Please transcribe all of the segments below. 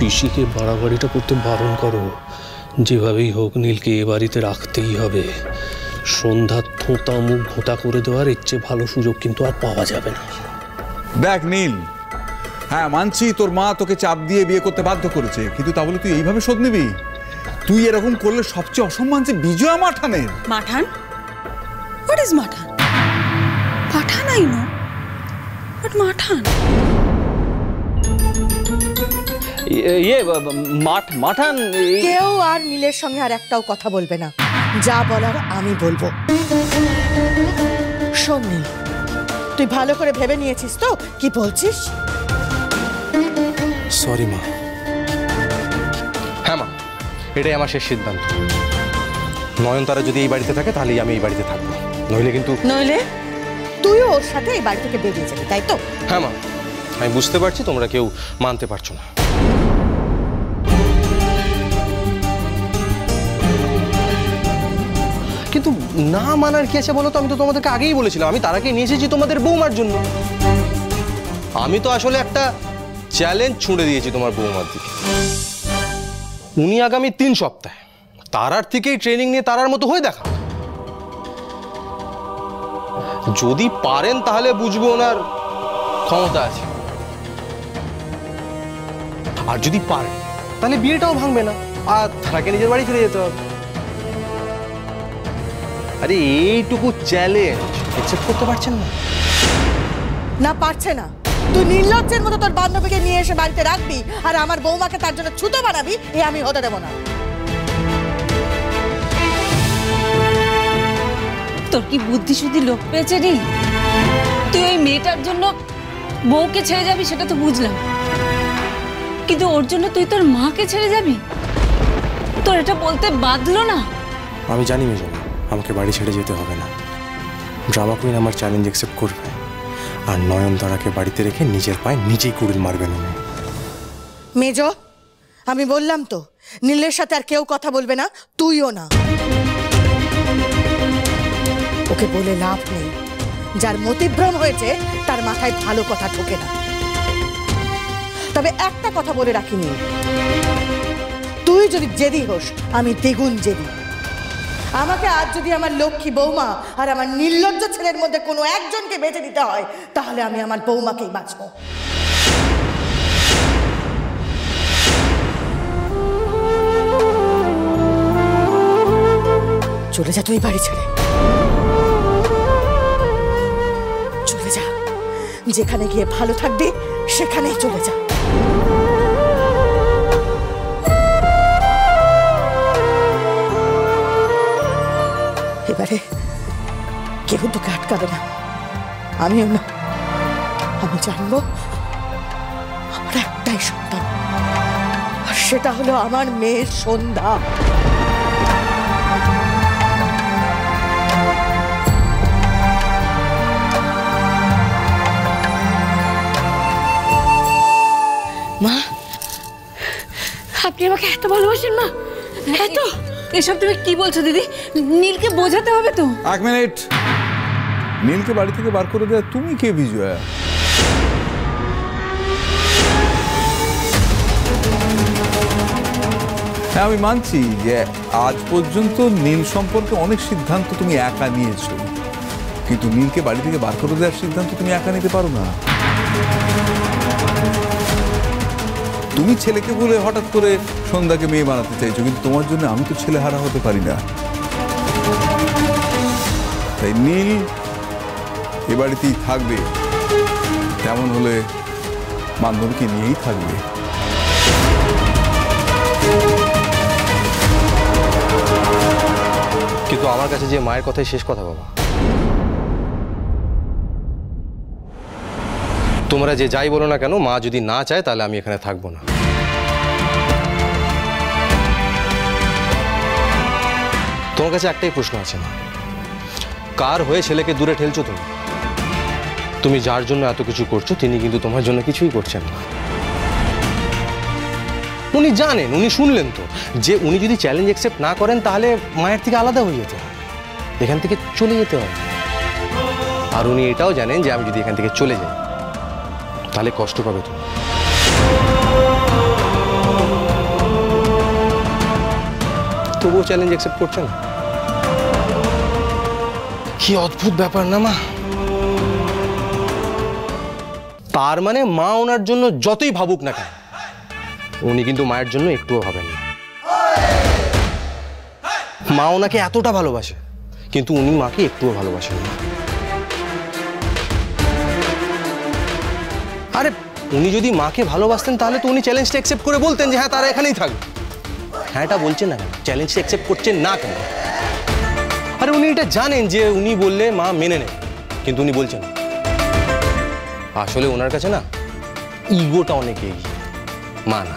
পিসিকে বাড়াবাড়িটা করতে বারণ করো। যেভাবেই হোক নীলকে এ বাড়িতে রাখতেই হবে। সন্ধ্যার থোঁতা মুখ ভোঁতা করে দেওয়ার ইচ্ছে ভালো সুযোগ কিন্তু আর পাওয়া যাবে না। দেখ নীল, হ্যাঁ মানছি তোর মা তোকে চাপ দিয়ে বিয়ে করতে বাধ্য করেছে, কিন্তু তা বলে তুই এইভাবে শোধ নিবি? তুই এরকম করলে সবচেয়ে অসম্মান যে বিজয়া মাঠানের। মাঠান? হোয়াট ইজ মাঠান? পাঠান আই নো, বাট মাঠান মাঠান। কেউ আর নীলের সঙ্গে আর একটাও কথা বলবে না। যা বলার আমি বলবো। শোন নীল, তুই ভালো করে ভেবে নিয়েছিস তো কি বলছিস? সরি মা। হ্যাঁ মা, এটাই আমার শেষ সিদ্ধান্ত। নয়নতারা যদি এই বাড়িতে থাকে তাহলেই আমি এই বাড়িতে থাকবো, নইলে কিন্তু নইলে তুইও ওর সাথে এই বাড়ি থেকে বেরিয়ে যাবি, তাই তো? হ্যাঁ মা, আমি বুঝতে পারছি তোমরা কেউ মানতে পারছো না। কিন্তু না মানার কি আছে বলো তো? আমি তো তোমাদেরকে আগেই বলেছিলাম আমি তারাকে নিয়ে এসেছি তোমাদের বৌমার জন্য। আমি তো আসলে একটা চ্যালেঞ্জ ছুঁড়ে দিয়েছি তোমার বৌমার দিকে। উনি আগামী 3 সপ্তাহে তারার থেকেই ট্রেনিং নিয়ে তারার মতো হয়ে দেখা। যদি পারেন তাহলে বুঝবো ওনার ক্ষমতা আছে, আর যদি পারেন তাহলে বিয়েটাও ভাঙবে না আর তারাকে নিজের বাড়ি চলে যেতে হবে। আরে এইটুকু চ্যালেঞ্জ অ্যাকসেপ্ট করতে পারছেন না? না পারছে না। তুই নির্লজ্জের মতো তোর বান্ধবীকে নিয়ে এসে বাড়িতে রাখবি আর আমার বৌমাকে তার জন্য ছুতো বানাবি, এ আমি হতে দেবো না। তোর কি বুদ্ধি শুদ্ধি লোক পেয়েছে নীল? তুই ওই মেয়েটার জন্য বউকে ছেড়ে যাবি সেটা তো বুঝলাম, কিন্তু ওর জন্য তুই তোর মাকে ছেড়ে যাবি? তোর এটা বলতে বাধলো না? আমি জানি মেজো, আমাকে বাড়ি ছেড়ে যেতে হবে না। ড্রামা কুইন আমার চ্যালেঞ্জ অ্যাকসেপ্ট করবে আর নয়নতারাকে বাড়িতে রেখে নিজের পায়ে নিজেই কুড়িল মারবেন উনি। মেজো, আমি বললাম তো নীলের সাথে আর কেউ কথা বলবে না, তুইও না। ওকে বলে লাভ নেই। যার মতিভ্রম হয়েছে তার মাথায় ভালো কথা ঢোকে না। তবে একটা কথা বলে রাখিনি, তুই যদি জেদি হোস আমি দ্বিগুণ জেদি। আমাকে আজ যদি আমার লক্ষ্মী বৌমা আর আমার নির্লজ্জ ছেলের মধ্যে কোনো একজনকে বেঁচে দিতে হয় তাহলে আমি আমার বৌমাকেই বাঁচবো। চলে যা তুই বাড়ি ছেড়ে, চলে যা। যেখানে গিয়ে ভালো থাকবি সেখানেই চলে যা। এবারে কেউ তোকে আটকাবে না, আমিও না। আমি জানবো আমার একটাই সন্তান, আর সেটা হলো আমার মেয়ের সন্ধ্যা। মা, আপনি আমাকে এত ভালোবাসেন মা? এত? এসব তুমি কি বলছো দিদি? নীলকে বোঝাতে হবে তো। 1 মিনিট। নীলকে বাড়ি থেকে বার করে দেয়া তুমি কে বিজয়া? হ্যাঁ আমি মানছি যে আজ পর্যন্ত নীল সম্পর্কে অনেক সিদ্ধান্ত তুমি একা নিয়েছো, কিন্তু নীলকে বাড়ি থেকে বার করে দেওয়ার সিদ্ধান্ত তুমি একা নিতে পারো না। তুমি ছেলেকে বলে হঠাৎ করে সন্ধ্যাকে মেয়ে বানাতে চাইছো, কিন্তু তোমার জন্য আমি তো ছেলে হারা হতে পারি না। তাই নীল এ বাড়িতেই থাকবে, তেমন হলে বান্ধবীকে নিয়েই থাকবে। কিন্তু আমার কাছে যে মায়ের কথাই শেষ কথা বাবা। তোমরা যে যাই বলো না কেন, মা যদি না চায় তাহলে আমি এখানে থাকবো না। তোমার কাছে একটাই প্রশ্ন আছে মা, কার হয়ে ছেলেকে দূরে ঠেলছো তুমি? তুমি যার জন্য এত কিছু করছো তিনি কিন্তু তোমার জন্য কিছুই করছেন না। উনি জানেন, উনি শুনলেন তো যে উনি যদি চ্যালেঞ্জ অ্যাকসেপ্ট না করেন তাহলে মায়ের থেকে আলাদা হয়ে যেতে হবে, এখান থেকে চলে যেতে হবে। আর উনি এটাও জানেন যে আমি যদি এখান থেকে চলে যাই তাহলে কষ্ট পাবে তুমি। তবুও চ্যালেঞ্জ অ্যাকসেপ্ট করছে না। কি অদ্ভুত ব্যাপার না মা। তার মানে মা ওনার জন্য যতই ভাবুক না কেন, উনি কিন্তু মায়ের জন্য একটুও ভাবেন না। মা ওনাকে এতটা ভালোবাসে, কিন্তু উনি মাকে একটুও ভালোবাসেন না। আরে উনি যদি মাকে ভালোবাসতেন তাহলে তো উনি চ্যালেঞ্জটা অ্যাকসেপ্ট করে বলতেন যে হ্যাঁ তারা এখানেই থাকবে। হ্যাঁ, এটা বলছেন না কেন? চ্যালেঞ্জটা অ্যাকসেপ্ট করছেন না কেন? আরে উনি এটা জানেন যে উনি বললে মা মেনে নেয়, কিন্তু উনি বলছেন না। আসলে ওনার কাছে না ইগোটা অনেক এগিয়ে, মা না।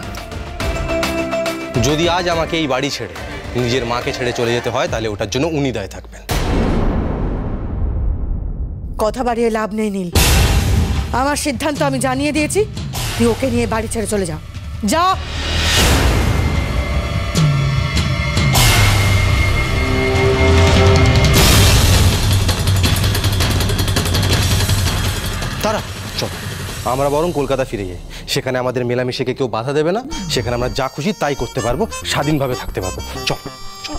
যদি আজ আমাকে এই বাড়ি ছেড়ে নিজের মাকে ছেড়ে চলে যেতে হয়, তাহলে ওটার জন্য উনি দায় থাকবেন। কথা বাড়িয়ে লাভ নেই নীল, আমার সিদ্ধান্ত আমি জানিয়ে দিয়েছি। তুই ওকে নিয়ে বাড়ি ছেড়ে চলে যা, যা। তারা চল, আমরা বরং কলকাতা ফিরে যাই। সেখানে আমাদের মেলামেশাকে কেউ বাধা দেবে না, সেখানে আমরা যা খুশি তাই করতে পারবো, স্বাধীনভাবে থাকতে পারবো। চল চল।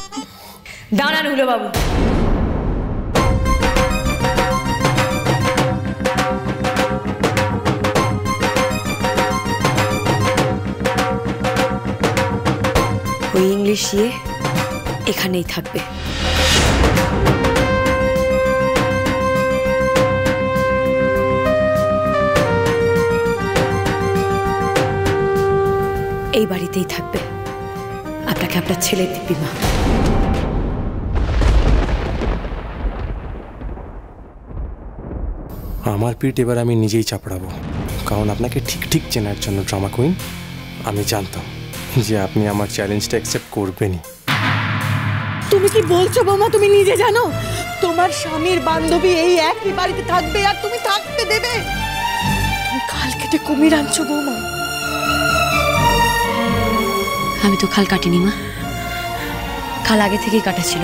দাঁড়ান হুলো বাবু, ওই ইংলিশ ইয়ে এখানেই থাকবে। এই বাড়িতেই থাকবে, আপনাকে আপনার ছেলে দিব্যি মা। আমার পিঠ এবার আমি নিজেই চাপড়াবো, কারণ আপনাকে ঠিক ঠিক চেনার জন্য ড্রামা কুইন আমি জানতাম যে আপনি আমার চ্যালেঞ্জটা অ্যাকসেপ্ট করবেনই। তুমি কি বলছো বৌমা? তুমি নিজে জানো তোমার স্বামীর বান্ধবী এই একই বাড়িতে থাকবে আর তুমি থাকতে দেবে? তুমি খাল কেটে কুমির আনছো বৌমা। আমি তো খাল কাটিনি মা, খাল আগে থেকেই কাটা ছিল,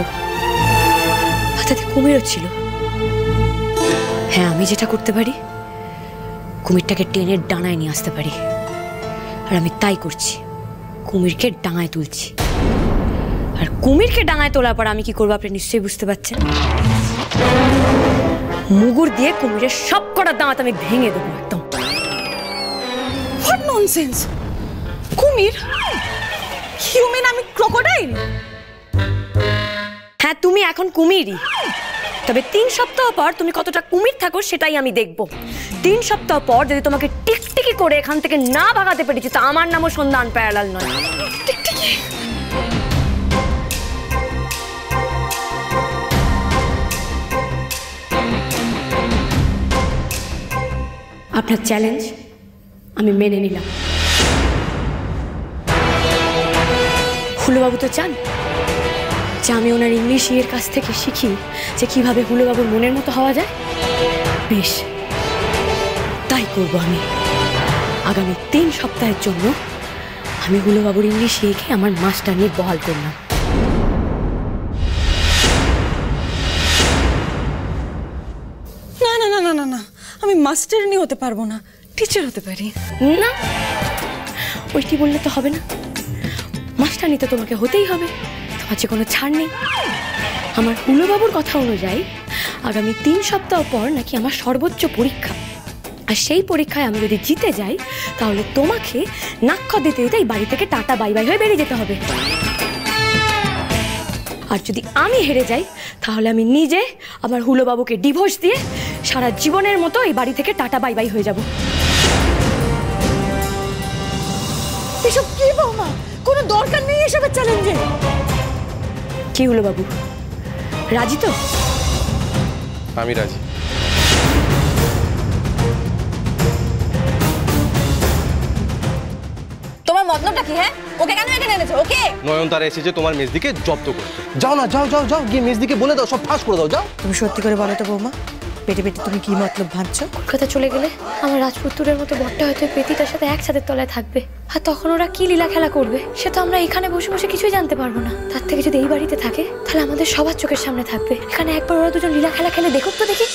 তাতে কুমিরও ছিল। হ্যাঁ, আমি যেটা করতে পারি, কুমিরটাকে টেনে ডাঙায় নিয়ে আসতে পারি, আর আমি তাই করছি। কুমিরকে ডাঙায় তুলছি, আর কুমিরকে ডাঙায় তোলার পর আমি কি করবো আপনি নিশ্চয়ই বুঝতে পারছেন। মুগুর দিয়ে কুমিরের সব কটা দাঁত আমি ভেঙে দেবো একদম। What nonsense! কুমির? ইউ মিন আমি ক্রোকোডাইল? হ্যাঁ, তুমি এখন কুমিরই, তবে 3 সপ্তাহ পর তুমি কতটা কুমির থাকো সেটাই আমি দেখব। 3 সপ্তাহ পর যদি তোমাকে টিকটিকি করে এখান থেকে না ভাগাতে পেরেছি, তা আমার নামও সন্ধ্যা আনপ্যারালাল নয়। টিকটিকি? আপনার চ্যালেঞ্জ আমি মেনে নিলাম। হুলোবাবু তো চান যে আমি ওনার ইংলিশ ইয়ের কাছ থেকে শিখি যে কিভাবে হুলোবাবুর মনের মতো হওয়া যায়। বেশ, তাই করব আমি। আগামী 3 সপ্তাহের জন্য আমি হুলোবাবুর ইংলিশ শিখে আমার মাস্টার নিয়ে বহাল করলাম। না না না না না না, আমি মাস্টারনি হতে পারবো না, টিচার হতে পারি। না, ওইটি বললে তো হবে না, মাস্টারনি তো তোমাকে হতেই হবে, তোমার যে কোনো ছাড় নেই। আমার হুলোবাবুর কথা অনুযায়ী আগামী 3 সপ্তাহ পর নাকি আমার সর্বোচ্চ পরীক্ষা, আর সেই পরীক্ষায় আমি যদি জিতে যাই তাহলে তোমাকে নাক্ষর দিতে দিতে এই বাড়ি থেকে টাটা বাই বাই হয়ে বেরিয়ে যেতে হবে। আর যদি আমি হেরে যাই তাহলে আমি নিজে আমার হুলোবাবুকে ডিভোর্স দিয়ে সারা জীবনের মতো এই বাড়ি থেকে টাটা বাই বাই হয়ে যাব। এসব কি বৌমা? কোনো দরকার নেই এসবের চ্যালেঞ্জে। কি হুলোবাবু, রাজি তো? আমি রাজি। তোমার মতলবটা কি? হ্যাঁ, ওকে কেন এখানে এনেছো? ওকে নয়নতারা এসেছে তোমার মেজদিকে জব্দ করতে। যাও না, যাও যাও যাও, গিয়ে মেজদিকে বলে দাও, সব ফাঁস করে দাও। যাও। তুমি সত্যি করে বলো তো বৌমা, পেটে পেটে তুমি কি মতলব ভাবছো? কলকাতা চলে গেলে আমার রাজপুত্রের মতো বরটা হয়তো পেতিটার সাথে একসাথে তলায় থাকবে, আর তখন ওরা কি লীলা খেলা করবে সে তো আমরা এখানে বসে বসে কিছুই জানতে পারবো না। তার থেকে যদি এই বাড়িতে থাকে তাহলে আমাদের সবার চোখের সামনে থাকবে। এখানে একবার ওরা দুজন লীলা খেলা খেলে দেখুক তো দেখি।